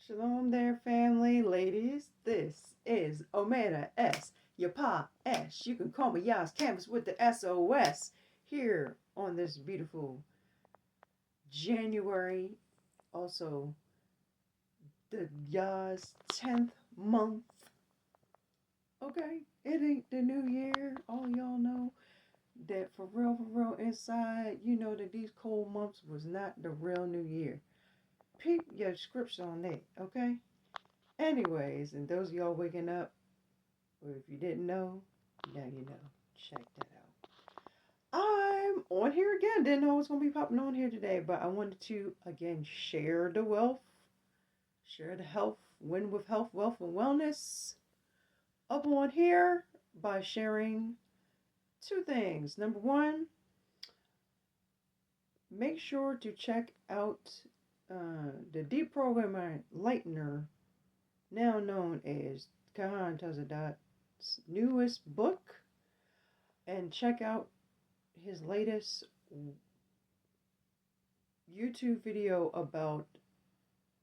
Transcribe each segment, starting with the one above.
Shalom there, family, ladies. This is Omeda S, Yapah S. You can call me Yas Canvas with the SOS here on this beautiful January. Also, the Yas 10th month. Okay, it ain't the new year. All y'all know that for real, inside, you know that these cold months was not the real new year. Peep your scripts on that, okay? Anyways, and those of y'all waking up, or if you didn't know, now you know. Check that out. I'm on here again. Didn't know I was going to be popping on here today, but I wanted to, again, share the wealth, share the health, win with health, wealth, and wellness up on here by sharing two things. Number one, make sure to check out the deprogramming lightener, now known as Kahan Tazadot's newest book, and check out his latest YouTube video about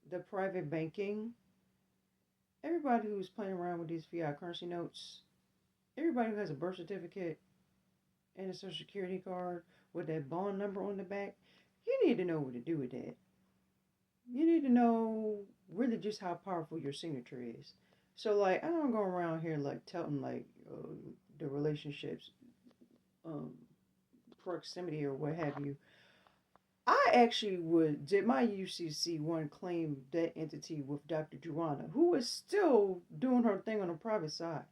the private banking. Everybody who's playing around with these fiat currency notes, everybody who has a birth certificate and a social security card with that bond number on the back, you need to know what to do with that. You need to know really just how powerful your signature is. So, like, I don't go around here like telling like the relationships, proximity or what have you. I actually did my UCC one claim that entity with Dr. Joanna, who is still doing her thing on the private side,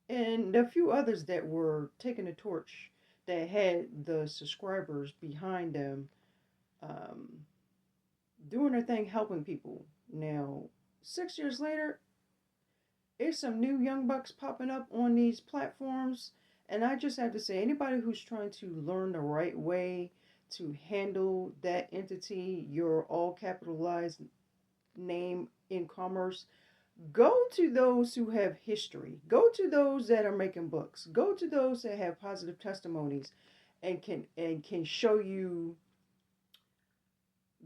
and a few others that were taking the torch that had the subscribers behind them, um, doing their thing, helping people. Now, 6 years later, there's some new young bucks popping up on these platforms, and I just have to say, anybody who's trying to learn the right way to handle that entity, your all capitalized name in commerce, go to those who have history. Go to those that are making books. Go to those that have positive testimonies and can show you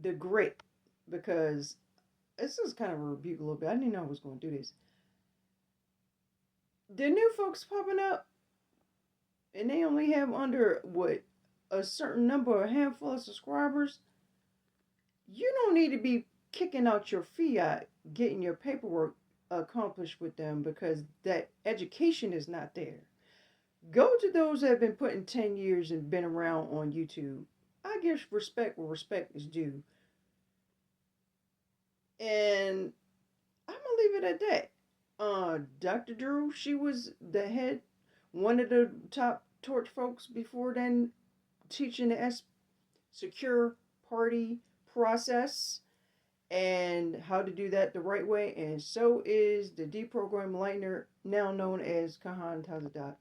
the grit, because this is kind of a rebuke a little bit. I didn't know I was going to do this. The new folks popping up, and they only have under what, a certain number, a handful of subscribers. You don't need to be kicking out your fiat, getting your paperwork accomplished with them, because that education is not there. Go to those that have been putting 10 years and been around on YouTube. I give respect where respect is due. And I'm going to leave it at that. Dr. Drew, she was the head, one of the top torch folks before then, teaching the S secure party process and how to do that the right way. And so is the deprogram lightener, now known as Kahan Tazadot.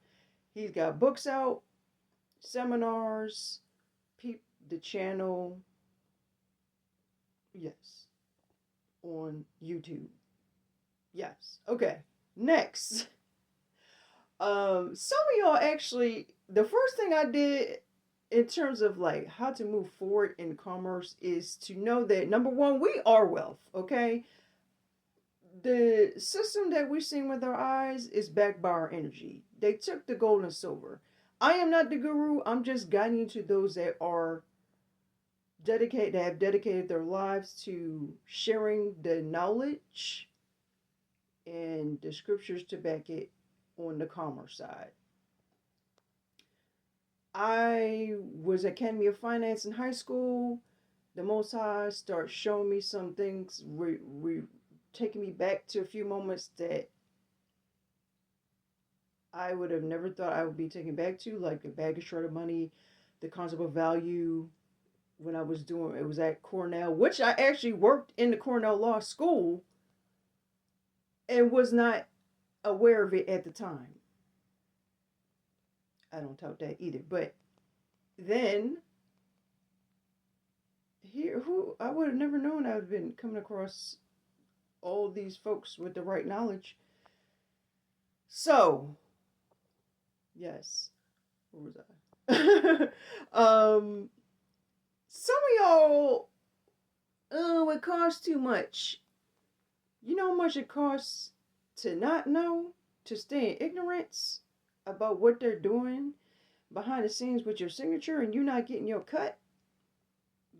He's got books out, seminars, the channel, yes, on YouTube. Yes. Okay. Next. Some of y'all actually, the first thing I did in terms of like how to move forward in commerce is to know that, number one, we are wealth, okay? The system that we're seeing with our eyes is backed by our energy. They took the gold and silver. I am not the guru. I'm just guiding you to those that are dedicated, that have dedicated their lives to sharing the knowledge and the scriptures to back it on the commerce side. I was at Academy of Finance in high school. The Most High started showing me some things, taking me back to a few moments that I would have never thought I would be taken back to, like the bag of shredded money, the concept of value. When I was doing, it was at Cornell, which I actually worked in the Cornell Law School and was not aware of it at the time. I don't tout that either. But then here, who I would have never known I've been coming across all these folks with the right knowledge. So, yes, where was I? Some of y'all, oh, it costs too much. You know how much it costs to not know, to stay in ignorance about what they're doing behind the scenes with your signature and you not getting your cut?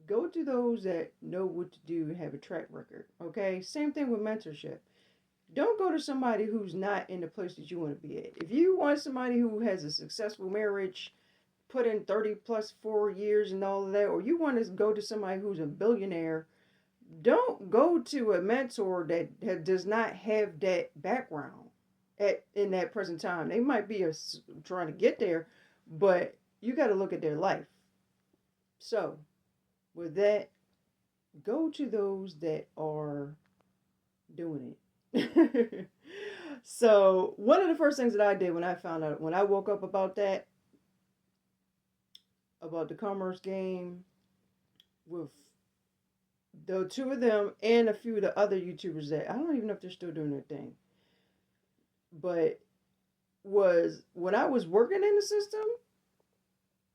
Go to those that know what to do and have a track record. Okay? Same thing with mentorship. Don't go to somebody who's not in the place that you want to be at. If you want somebody who has a successful marriage, put in 30 plus 4 years and all of that, or you want to go to somebody who's a billionaire, don't go to a mentor that does not have that background in that present time. They might be trying to get there, but you got to look at their life. So, with that, go to those that are doing it. So, one of the first things that I did when I found out, when I woke up about that, about the commerce game with the two of them and a few of the other YouTubers that I don't even know if they're still doing their thing, but was when I was working in the system,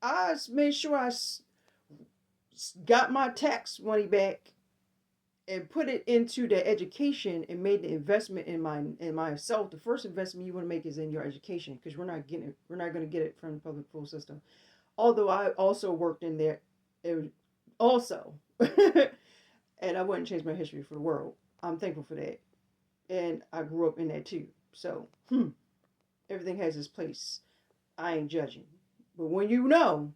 I made sure I got my tax money back and put it into the education and made the investment in myself. The first investment you want to make is in your education, because we're not going to get it from the public school system. Although I also worked in there, also, and I wouldn't change my history for the world. I'm thankful for that, and I grew up in that too. So, everything has its place. I ain't judging, but when you know,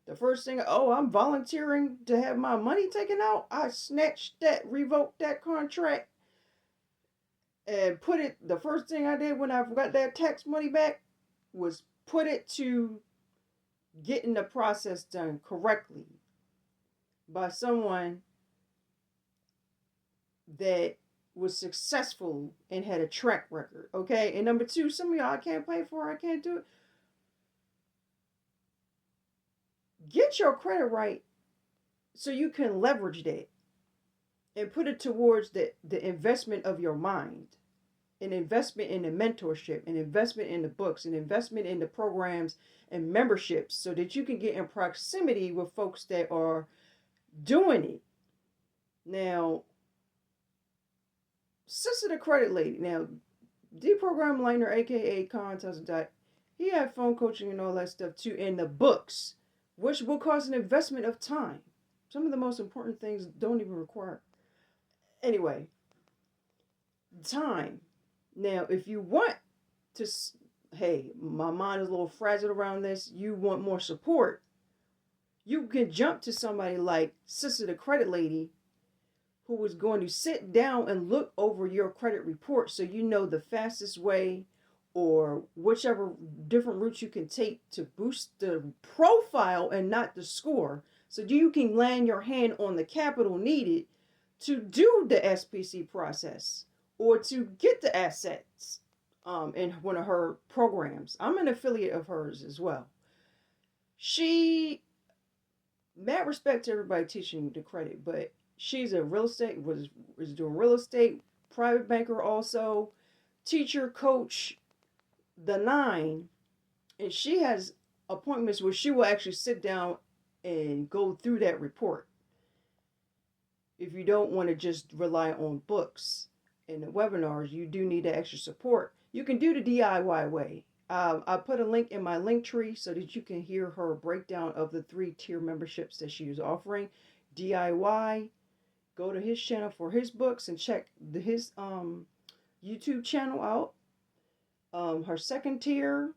the first thing, oh, I'm volunteering to have my money taken out, I snatched that, revoked that contract, and put it. The first thing I did when I got that tax money back was put it to getting the process done correctly by someone that was successful and had a track record. Okay, and number two, some of y'all I can't pay for, I can't do it. Get your credit right so you can leverage that and put it towards the investment of your mind, an investment in the mentorship, an investment in the books, an investment in the programs and memberships, so that you can get in proximity with folks that are doing it. Now, Sister the Credit Lady, now, Deprogram Liner, aka Contest Dot, he had phone coaching and all that stuff too, in the books, which will cost an investment of time. Some of the most important things don't even require. Anyway, time. Now, if you want to, hey, my mind is a little fragile around this, you want more support, you can jump to somebody like Sister the Credit Lady, who is going to sit down and look over your credit report so you know the fastest way or whichever different routes you can take to boost the profile and not the score, so you can land your hand on the capital needed to do the SPC process or to get the assets in one of her programs. I'm an affiliate of hers as well. She, mad respect to everybody teaching the credit, but she's a real estate, was doing real estate, private banker also, teacher, coach, the nine, and she has appointments where she will actually sit down and go through that report. If you don't want to just rely on books and the webinars, you do need the extra support. You can do the DIY way. I put a link in my link tree so that you can hear her breakdown of the 3-tier memberships that she is offering. DIY, go to his channel for his books and check his YouTube channel out. Her second tier,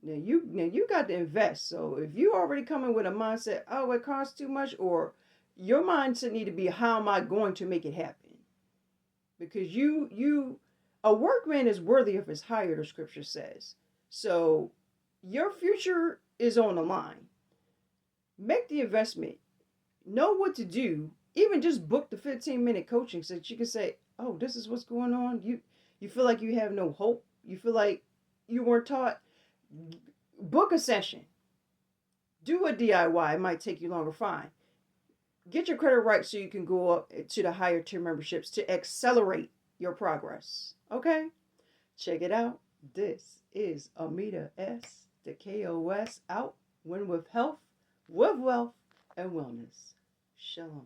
now you got to invest. So if you already coming with a mindset, oh, it costs too much, or your mindset need to be, how am I going to make it happen? Because a workman is worthy of his hire, the scripture says. So your future is on the line. Make the investment. Know what to do. Even just book the 15-minute coaching so that you can say, oh, this is what's going on. You feel like you have no hope. You feel like you weren't taught. Book a session. Do a DIY. It might take you longer. Fine. Get your credit right so you can go up to the higher tier memberships to accelerate your progress. Okay? Check it out. This is Omeda S, the KOS, out. Win with health, with wealth, and wellness. Shalom.